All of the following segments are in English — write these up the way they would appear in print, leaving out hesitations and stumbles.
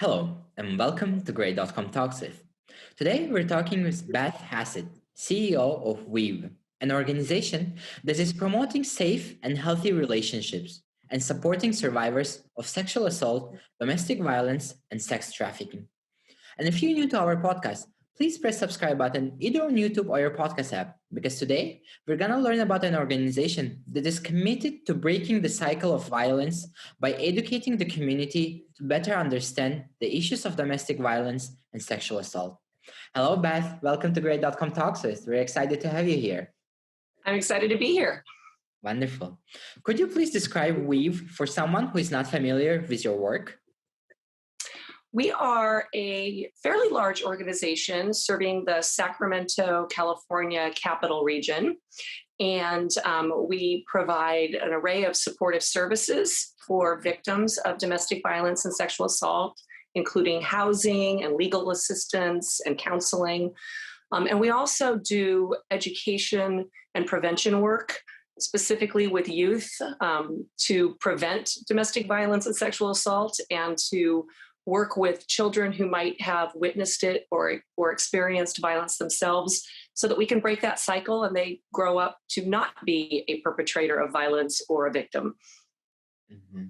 Hello, and welcome to Grey.com Talks With. Today, we're talking with Beth Hassett, CEO of Weave, an organization that is promoting safe and healthy relationships and supporting survivors of sexual assault, domestic violence, and sex trafficking. And if you're new to our podcast, please press subscribe button either on YouTube or your podcast app because today we're going to learn about an organization that is committed to breaking the cycle of violence by educating the community to better understand the issues of domestic violence and sexual assault. Hello, Beth. Welcome to Great.com Talks With. We're excited to have you here. I'm excited to be here. Wonderful. Could you please describe Weave for someone who is not familiar with your work? We are a fairly large organization serving the Sacramento, California capital region. And we provide an array of supportive services for victims of domestic violence and sexual assault, including housing and legal assistance and counseling. And we also do education and prevention work, specifically with youth, to prevent domestic violence and sexual assault and to work with children who might have witnessed it or experienced violence themselves so that we can break that cycle and they grow up to not be a perpetrator of violence or a victim. Mm-hmm.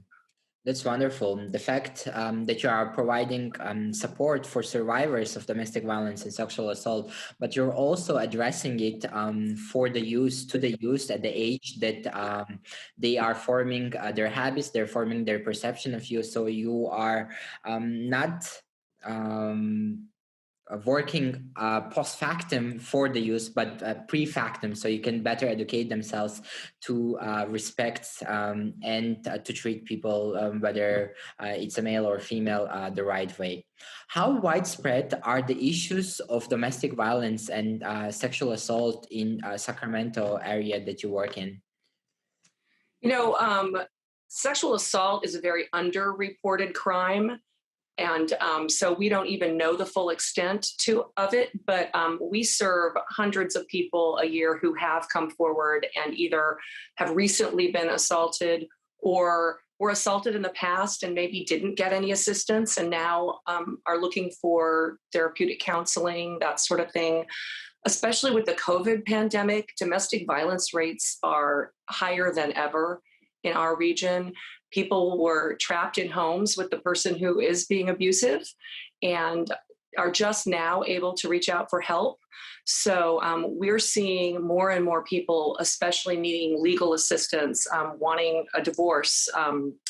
That's wonderful. The fact that you are providing support for survivors of domestic violence and sexual assault, but you're also addressing it for the youth, to the youth at the age that they are forming their habits, they're forming their perception of you. So you are not working post factum for the youth, but pre factum, so you can better educate themselves to respect and to treat people, whether it's a male or female, the right way. How widespread are the issues of domestic violence and sexual assault in Sacramento area that you work in? Sexual assault is a very underreported crime. And so we don't even know the full extent of it, but we serve hundreds of people a year who have come forward and either have recently been assaulted or were assaulted in the past and maybe didn't get any assistance and now are looking for therapeutic counseling, that sort of thing. Especially with the COVID pandemic, domestic violence rates are higher than ever in our region. People were trapped in homes with the person who is being abusive and are just now able to reach out for help. So we're seeing more and more people, especially needing legal assistance, wanting a divorce,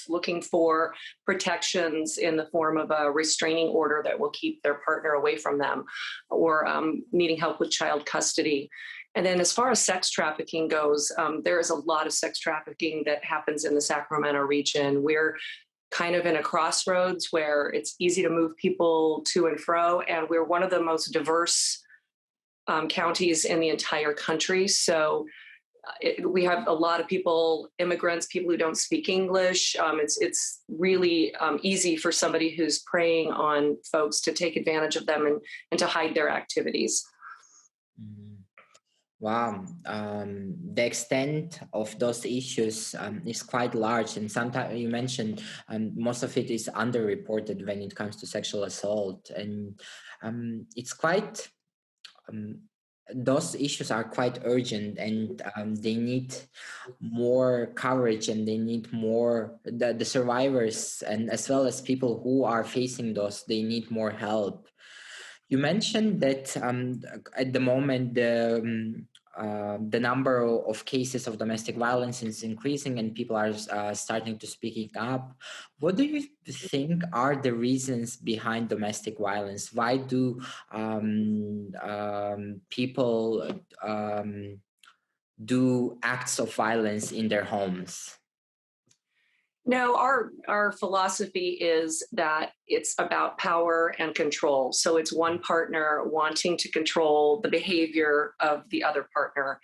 looking for protections in the form of a restraining order that will keep their partner away from them, or needing help with child custody. And then as far as sex trafficking goes, there is a lot of sex trafficking that happens in the Sacramento region. We're kind of in a crossroads where it's easy to move people to and fro, and we're one of the most diverse counties in the entire country. So we have a lot of people, immigrants, people who don't speak English. It's really easy for somebody who's preying on folks to take advantage of them and to hide their activities. Mm-hmm. Wow, the extent of those issues is quite large, and sometimes you mentioned most of it is underreported when it comes to sexual assault, and it's quite. Those issues are quite urgent, and they need more coverage, and they need more. The survivors, and as well as people who are facing those, they need more help. You mentioned that at the moment the number of cases of domestic violence is increasing and people are starting to speak up. What do you think are the reasons behind domestic violence? Why do people do acts of violence in their homes? No, our philosophy is that it's about power and control. So it's one partner wanting to control the behavior of the other partner.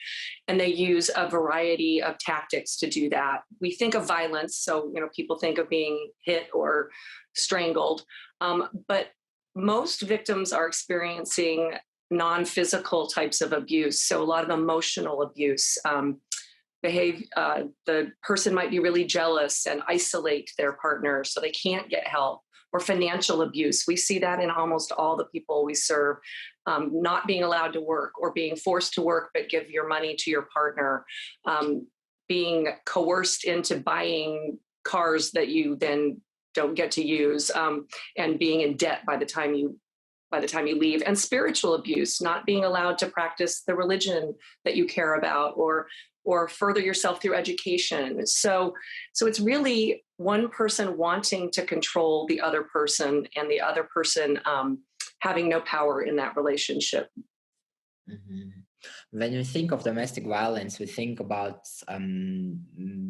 And they use a variety of tactics to do that. We think of violence. So, people think of being hit or strangled. But most victims are experiencing non-physical types of abuse. So a lot of emotional abuse. The person might be really jealous and isolate their partner so they can't get help, or financial abuse. We see that in almost all the people we serve. Not being allowed to work or being forced to work but give your money to your partner, being coerced into buying cars that you then don't get to use, and being in debt by the time you leave, and spiritual abuse, not being allowed to practice the religion that you care about, or further yourself through education. So it's really one person wanting to control the other person, and the other person having no power in that relationship. Mhm. When we think of domestic violence, we think about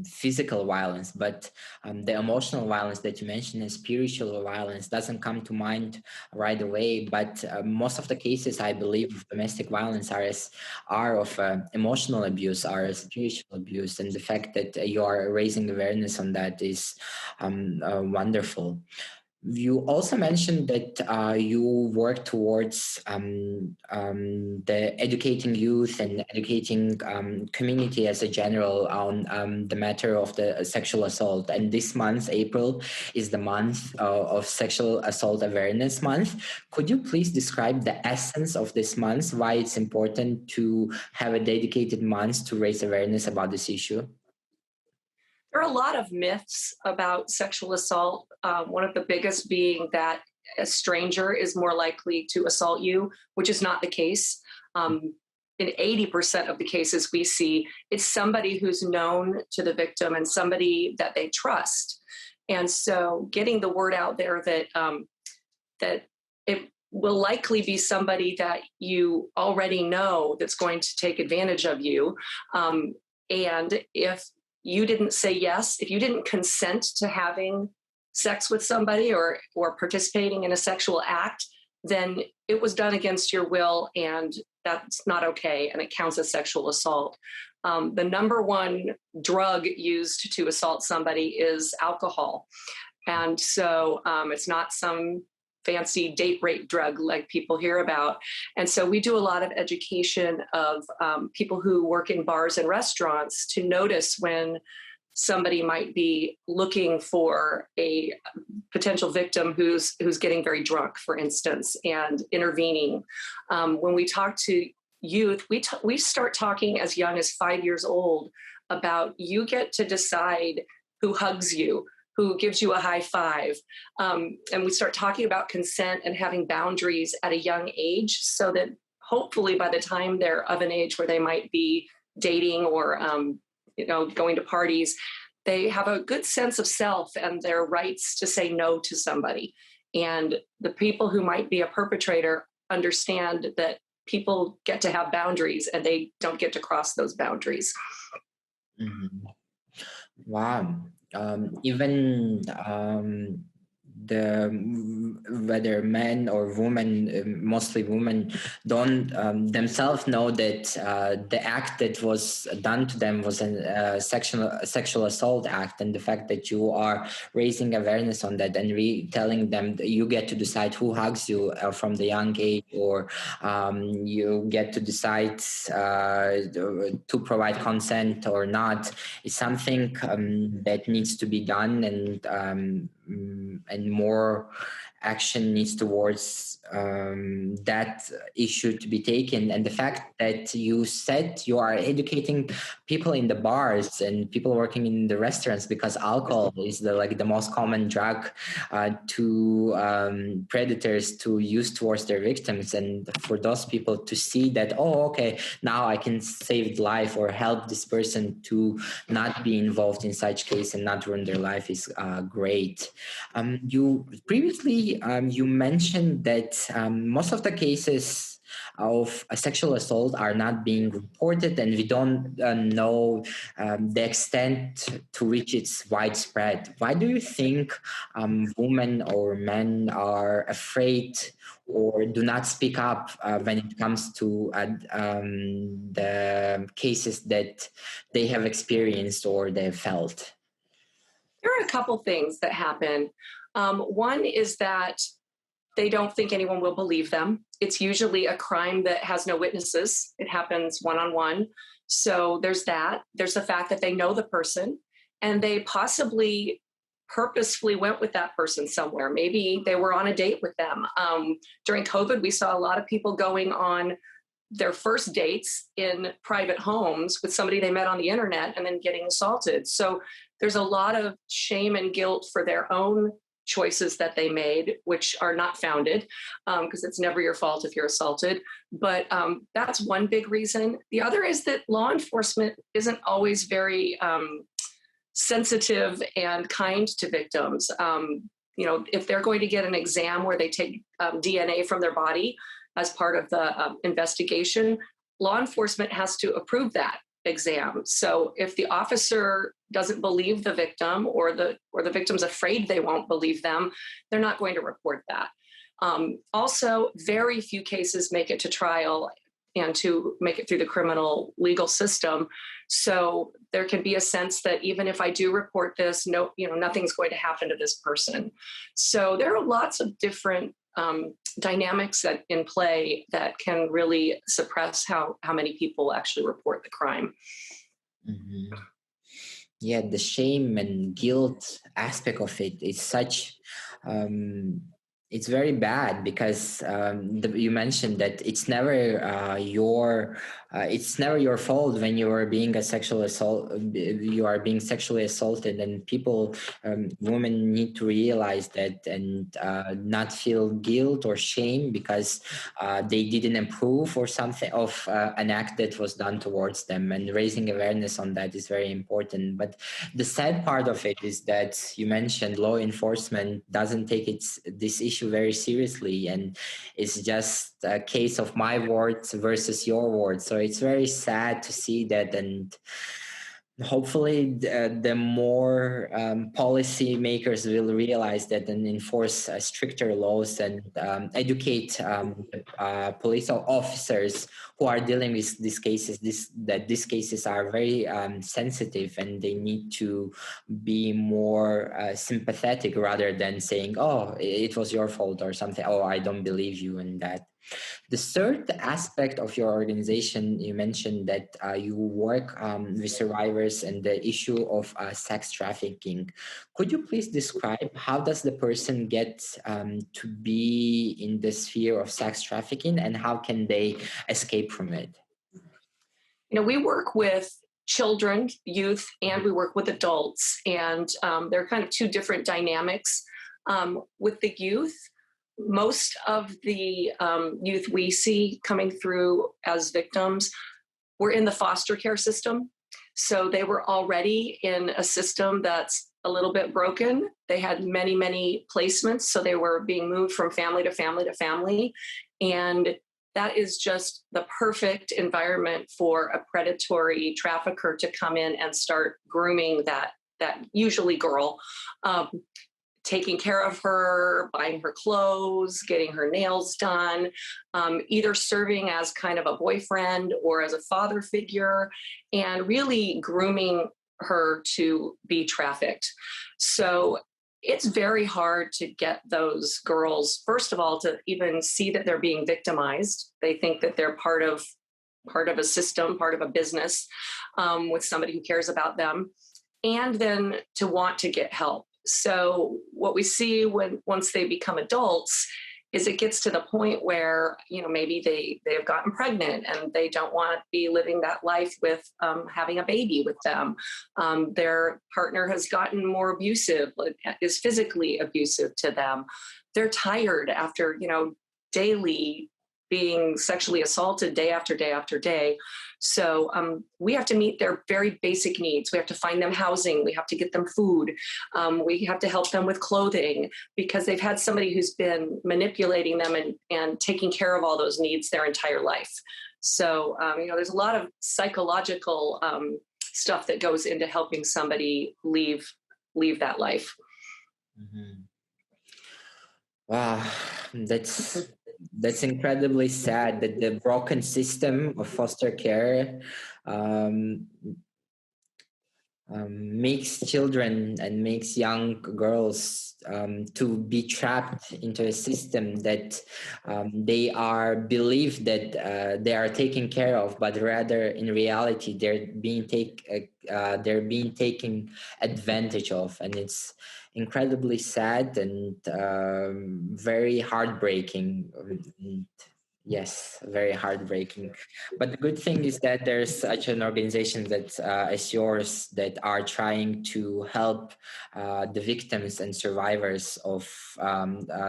physical violence, but the emotional violence that you mentioned and spiritual violence doesn't come to mind right away. But most of the cases, I believe, of domestic violence are of emotional abuse, are spiritual abuse, and the fact that you are raising awareness on that is wonderful. You also mentioned that you work towards the educating youth and educating community as a general on the matter of the sexual assault. And this month, April, is the month of Sexual Assault Awareness Month. Could you please describe the essence of this month, why it's important to have a dedicated month to raise awareness about this issue? There are a lot of myths about sexual assault. One of the biggest being that a stranger is more likely to assault you, which is not the case. In 80% of the cases we see, it's somebody who's known to the victim and somebody that they trust. And so getting the word out there that it will likely be somebody that you already know that's going to take advantage of you. And if you didn't say yes, if you didn't consent to having sex with somebody or participating in a sexual act, then it was done against your will, and that's not okay, and it counts as sexual assault. The number one drug used to assault somebody is alcohol. And so it's not some fancy date rape drug like people hear about. And so we do a lot of education of people who work in bars and restaurants to notice when somebody might be looking for a potential victim who's getting very drunk, for instance, and intervening. When we talk to youth, we start talking as young as 5 years old about you get to decide who hugs you, who gives you a high five. And we start talking about consent and having boundaries at a young age, so that hopefully by the time they're of an age where they might be dating or going to parties, they have a good sense of self and their rights to say no to somebody. And the people who might be a perpetrator understand that people get to have boundaries and they don't get to cross those boundaries. Mhm. Wow. Even the whether men or women, mostly women, don't themselves know that the act that was done to them was a sexual assault act, and the fact that you are raising awareness on that and telling them that you get to decide who hugs you from the young age, or you get to decide to provide consent or not, is something that needs to be done, and more action needs towards that issue to be taken. And the fact that you said you are educating people in the bars and people working in the restaurants, because alcohol is the most common drug to predators to use towards their victims, and for those people to see that, oh, okay, now I can save life or help this person to not be involved in such case and not ruin their life, is great. You previously you mentioned that most of the cases of a sexual assault are not being reported, and we don't know the extent to which it's widespread. Why do you think women or men are afraid or do not speak up when it comes to the cases that they have experienced or they have felt? There are a couple things that happen. One is that they don't think anyone will believe them. It's usually a crime that has no witnesses. It happens one-on-one. So there's that. There's the fact that they know the person and they possibly purposefully went with that person somewhere. Maybe they were on a date with them. During COVID, we saw a lot of people going on their first dates in private homes with somebody they met on the internet and then getting assaulted. So there's a lot of shame and guilt for their own choices that they made, which are not founded, because it's never your fault if you're assaulted. But that's one big reason. The other is that law enforcement isn't always very sensitive and kind to victims. If they're going to get an exam where they take DNA from their body as part of the investigation, law enforcement has to approve that exam. So if the officer doesn't believe the victim, or the victim's afraid they won't believe them, they're not going to report that. Also, very few cases make it to trial and to make it through the criminal legal system. So there can be a sense that even if I do report this, nothing's going to happen to this person. So there are lots of different dynamics that in play that can really suppress how many people actually report the crime. Mhm. Yeah, the shame and guilt aspect of it is such it's very bad because you mentioned that it's never your fault when you are being you are being sexually assaulted, and women need to realize that and not feel guilt or shame because they didn't approve or something of an act that was done towards them, and raising awareness on that is very important. But the sad part of it is that you mentioned law enforcement doesn't take this issue very seriously, and it's just a case of my words versus your words. So it's very sad to see that, and hopefully the more policy makers will realize that and enforce stricter laws and educate police officers who are dealing with these cases, these cases are very sensitive, and they need to be more sympathetic rather than saying, oh, it was your fault or something, oh, I don't believe you, and that. The third aspect of your organization, you mentioned that you work with survivors and the issue of sex trafficking. Could you please describe how does the person get to be in the sphere of sex trafficking, and how can they escape from it? We work with children, youth, and we work with adults, and there are kind of two different dynamics. With the youth, most of the youth we see coming through as victims were in the foster care system. So they were already in a system that's a little bit broken. They had many, many placements. So they were being moved from family to family to family. And that is just the perfect environment for a predatory trafficker to come in and start grooming that usually girl. Taking care of her, buying her clothes, getting her nails done, either serving as kind of a boyfriend or as a father figure, and really grooming her to be trafficked. So it's very hard to get those girls, first of all, to even see that they're being victimized. They think that they're part of a system, part of a business, with somebody who cares about them, and then to want to get help. So what we see once they become adults is it gets to the point where, maybe they have gotten pregnant and they don't want to be living that life with having a baby with them. Their partner has gotten more abusive, is physically abusive to them. They're tired after, daily being sexually assaulted day after day after day. So we have to meet their very basic needs. We have to find them housing. We have to get them food. We have to help them with clothing because they've had somebody who's been manipulating them and taking care of all those needs their entire life. So, there's a lot of psychological stuff that goes into helping somebody leave that life. Mm-hmm. Wow, that's incredibly sad that the broken system of foster care makes children and makes young girls to be trapped into a system that they are believed that they are taken care of, but rather in reality they're being taken advantage of, and it's incredibly sad and very heartbreaking. Yes, very heartbreaking. But the good thing is that there's such an organization that is yours that are trying to help the victims and survivors of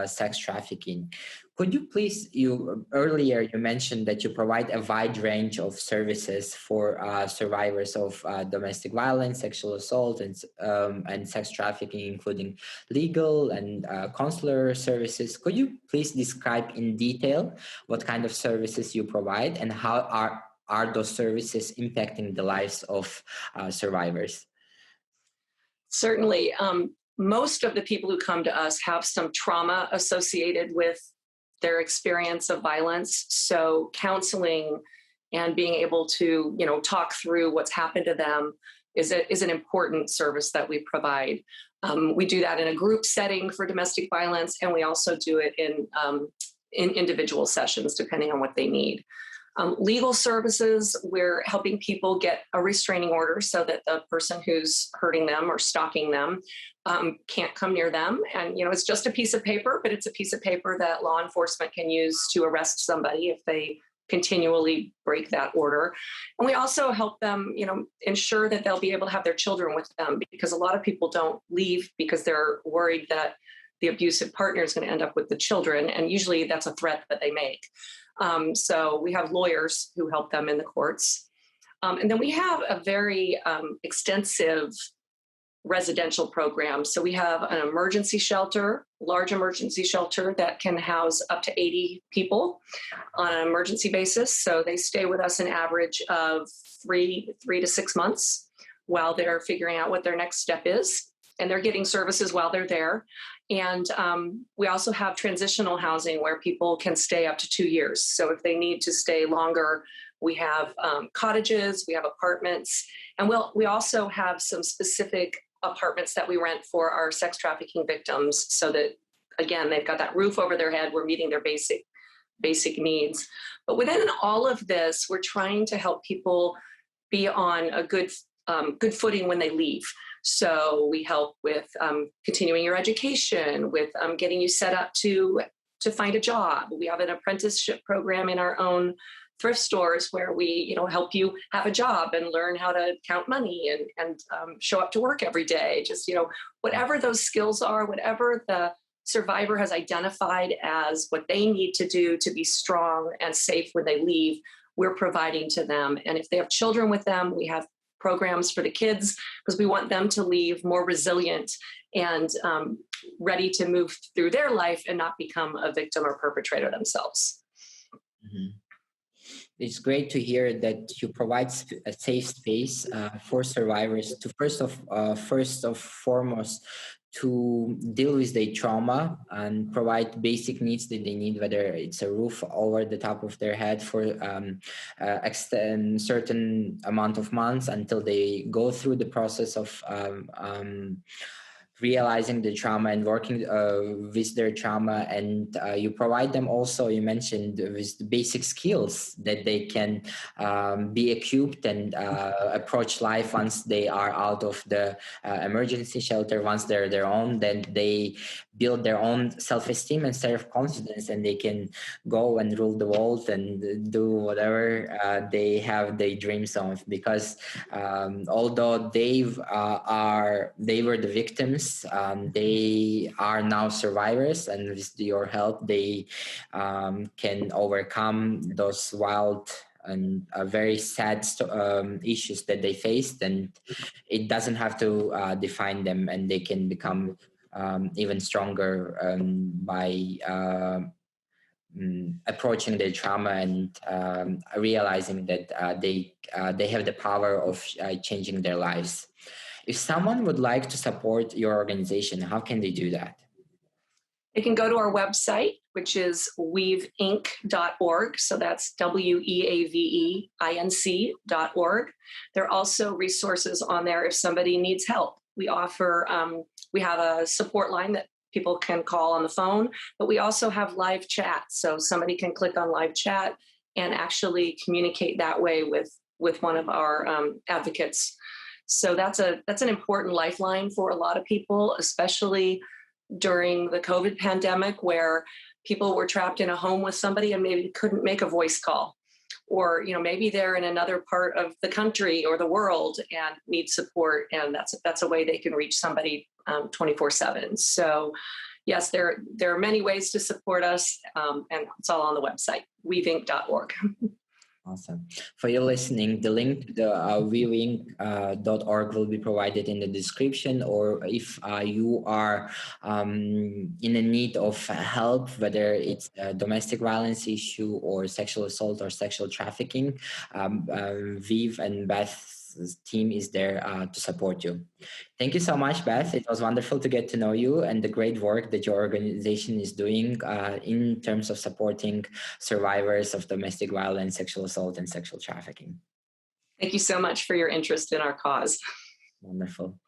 sex trafficking. Could you please, you earlier you mentioned that you provide a wide range of services for survivors of domestic violence, sexual assault, and sex trafficking, including legal and consular services. Could you please describe in detail what kind of services you provide and how are those services impacting the lives of survivors? Certainly. Most of the people who come to us have some trauma associated with their experience of violence. So counseling and being able to, talk through what's happened to them is an important service that we provide. We do that in a group setting for domestic violence, and we also do it in individual sessions, depending on what they need. Legal services, we're helping people get a restraining order so that the person who's hurting them or stalking them can't come near them. And, it's just a piece of paper, but it's a piece of paper that law enforcement can use to arrest somebody if they continually break that order. And we also help them, ensure that they'll be able to have their children with them, because a lot of people don't leave because they're worried that the abusive partner is going to end up with the children. And usually that's a threat that they make. So we have lawyers who help them in the courts. And then we have a very extensive residential program. So we have an emergency shelter, large emergency shelter that can house up to 80 people on an emergency basis. So they stay with us an average of three to 6 months while they're figuring out what their next step is. And they're getting services while they're there. And we also have transitional housing where people can stay up to 2 years. So if they need to stay longer, we have cottages, we have apartments, and we also have some specific apartments that we rent for our sex trafficking victims so that, again, they've got that roof over their head. We're meeting their basic needs. But within all of this, we're trying to help people be on a good footing when they leave. So we help with continuing your education, with getting you set up to find a job. We have an apprenticeship program in our own thrift stores where we, help you have a job and learn how to count money and show up to work every day. Just, whatever those skills are, whatever the survivor has identified as what they need to do to be strong and safe when they leave, we're providing to them. And if they have children with them, we have programs for the kids because we want them to leave more resilient and ready to move through their life and not become a victim or perpetrator themselves. Mm-hmm. It's great to hear that you provide a safe space for survivors to first of foremost to deal with their trauma and provide basic needs that they need, whether it's a roof over the top of their head for extend certain amount of months until they go through the process of realizing the trauma and working with their trauma. And you provide them also, you mentioned, with the basic skills that they can be equipped and approach life once they are out of the emergency shelter. Once they're their own, then they build their own self-esteem and self-confidence, and they can go and rule the world and do whatever they have their dreams of. Because although they were the victims, they are now survivors, and with your help they can overcome those wild and very sad issues that they faced, and it doesn't have to define them, and they can become even stronger by approaching their trauma and realizing that they have the power of changing their lives. If someone would like to support your organization, how can they do that? They can go to our website, which is weaveinc.org. So that's WEAVEINC.org. There are also resources on there if somebody needs help. We offer, we have a support line that people can call on the phone, but we also have live chat. So somebody can click on live chat and actually communicate that way with one of our advocates. So that's an important lifeline for a lot of people, especially during the COVID pandemic, where people were trapped in a home with somebody and maybe couldn't make a voice call, or maybe they're in another part of the country or the world and need support, and that's a way they can reach somebody 24/7. So yes, there are many ways to support us, and it's all on the website, weaveinc.org. Awesome. For you listening, the link to the viewing.org will be provided in the description, or if you are in a need of help, whether it's a domestic violence issue or sexual assault or sexual trafficking, Viv and Beth's team is there to support you. Thank you so much, Beth. It was wonderful to get to know you and the great work that your organization is doing in terms of supporting survivors of domestic violence, sexual assault, and sexual trafficking. Thank you so much for your interest in our cause. Wonderful.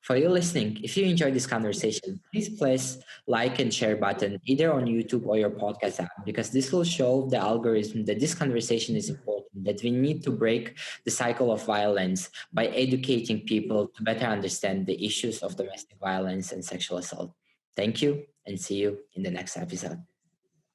For you listening, if you enjoyed this conversation, please press like and share button either on YouTube or your podcast app, because this will show the algorithm that this conversation is important, that we need to break the cycle of violence by educating people to better understand the issues of domestic violence and sexual assault. Thank you, and see you in the next episode.